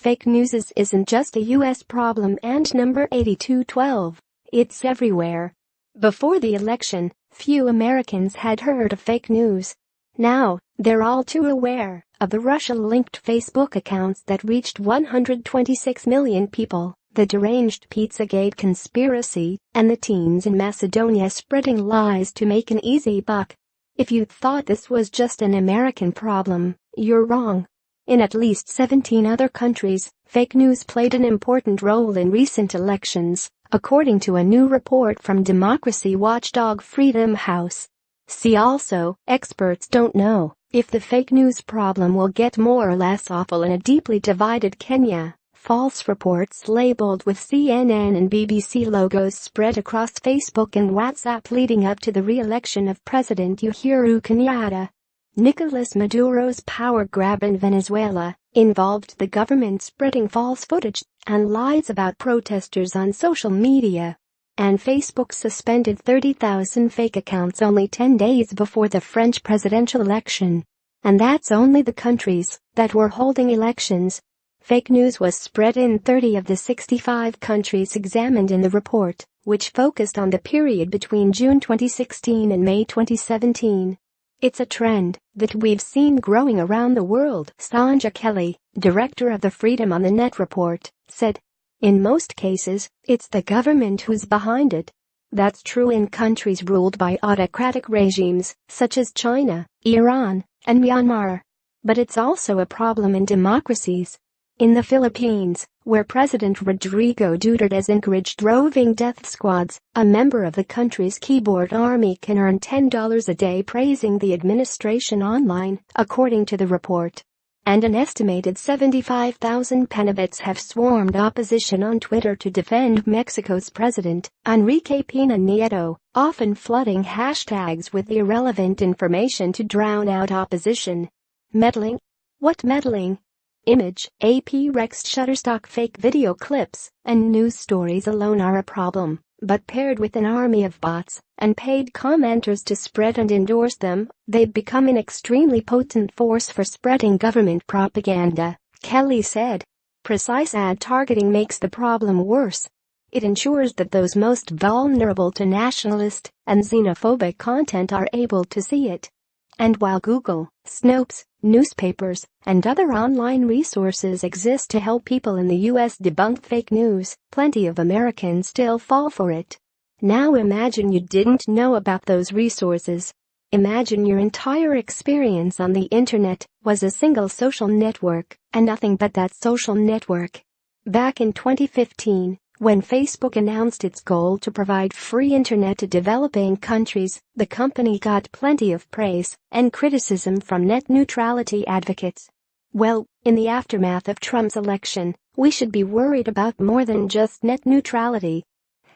fake news isn't just a US problem and number 8212. It's everywhere. Before the election, few Americans had heard of fake news. Now, they're all too aware of the Russia-linked Facebook accounts that reached 126 million people, the deranged Pizzagate conspiracy, and the teens in Macedonia spreading lies to make an easy buck. If you thought this was just an American problem, you're wrong. In at least 17 other countries, fake news played an important role in recent elections, according to a new report from democracy watchdog Freedom House. See also, experts don't know if the fake news problem will get more or less awful in a deeply divided Kenya. False reports labeled with CNN and BBC logos spread across Facebook and WhatsApp leading up to the re-election of President Uhuru Kenyatta. Nicolas Maduro's power grab in Venezuela involved the government spreading false footage and lies about protesters on social media. And Facebook suspended 30,000 fake accounts only 10 days before the French presidential election. And that's only the countries that were holding elections. Fake news was spread in 30 of the 65 countries examined in the report, which focused on the period between June 2016 and May 2017. It's a trend that we've seen growing around the world, Sanja Kelly, director of the Freedom on the Net report, said. In most cases, it's the government who's behind it. That's true in countries ruled by autocratic regimes, such as China, Iran, and Myanmar. But it's also a problem in democracies. In the Philippines, where President Rodrigo Duterte's encouraged roving death squads, a member of the country's keyboard army can earn $10 a day praising the administration online, according to the report. And an estimated 75,000 Penabits have swarmed opposition on Twitter to defend Mexico's president, Enrique Peña Nieto, often flooding hashtags with irrelevant information to drown out opposition. Meddling? What meddling? Image, AP Rex Shutterstock fake video clips and news stories alone are a problem, but paired with an army of bots and paid commenters to spread and endorse them, they've become an extremely potent force for spreading government propaganda, Kelly said. Precise ad targeting makes the problem worse. It ensures that those most vulnerable to nationalist and xenophobic content are able to see it. And while Google, Snopes, newspapers, and other online resources exist to help people in the US debunk fake news, plenty of Americans still fall for it. Now imagine you didn't know about those resources. Imagine your entire experience on the internet was a single social network and nothing but that social network. Back in 2015, when Facebook announced its goal to provide free internet to developing countries, the company got plenty of praise and criticism from net neutrality advocates. Well, in the aftermath of Trump's election, we should be worried about more than just net neutrality.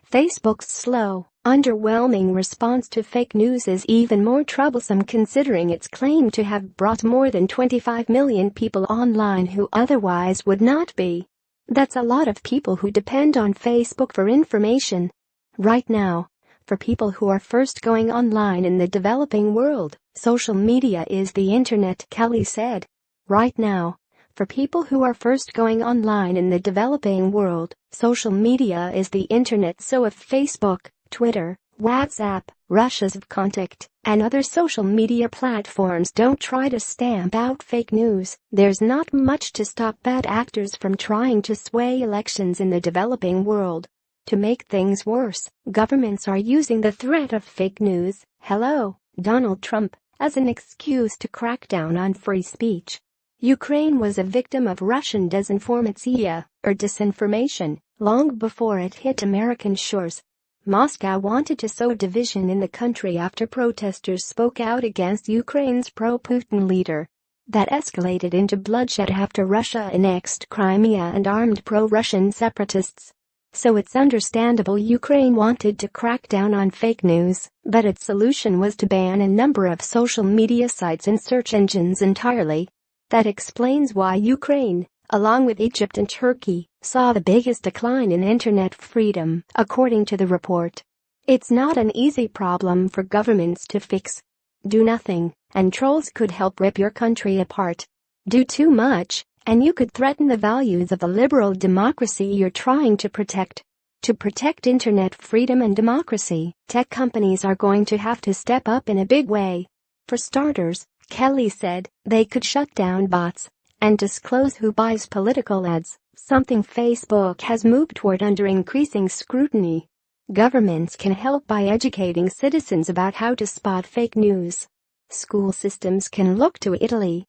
Facebook's slow, underwhelming response to fake news is even more troublesome considering its claim to have brought more than 25 million people online who otherwise would not be. That's a lot of people who depend on Facebook for information. Right now, for people who are first going online in the developing world, social media is the internet, Kelly said. Right now, for people who are first going online in the developing world, social media is the internet. So if Facebook, Twitter, WhatsApp, Russia's Contact, and other social media platforms don't try to stamp out fake news, there's not much to stop bad actors from trying to sway elections in the developing world. To make things worse, governments are using the threat of fake news, Donald Trump, as an excuse to crack down on free speech. Ukraine was a victim of Russian disinformation, or disinformation, long before it hit American shores. Moscow wanted to sow division in the country after protesters spoke out against Ukraine's pro-Putin leader. That escalated into bloodshed after Russia annexed Crimea and armed pro-Russian separatists. So it's understandable Ukraine wanted to crack down on fake news, but its solution was to ban a number of social media sites and search engines entirely. That explains why Ukraine, along with Egypt and Turkey, saw the biggest decline in internet freedom, according to the report. It's not an easy problem for governments to fix. Do nothing, and trolls could help rip your country apart. Do too much, And you could threaten the values of the liberal democracy you're trying to protect. To protect internet freedom and democracy, tech companies are going to have to step up in a big way. For starters, Kelly said, they could shut down bots and disclose who buys political ads, something Facebook has moved toward under increasing scrutiny. Governments can help by educating citizens about how to spot fake news. School systems can look to Italy,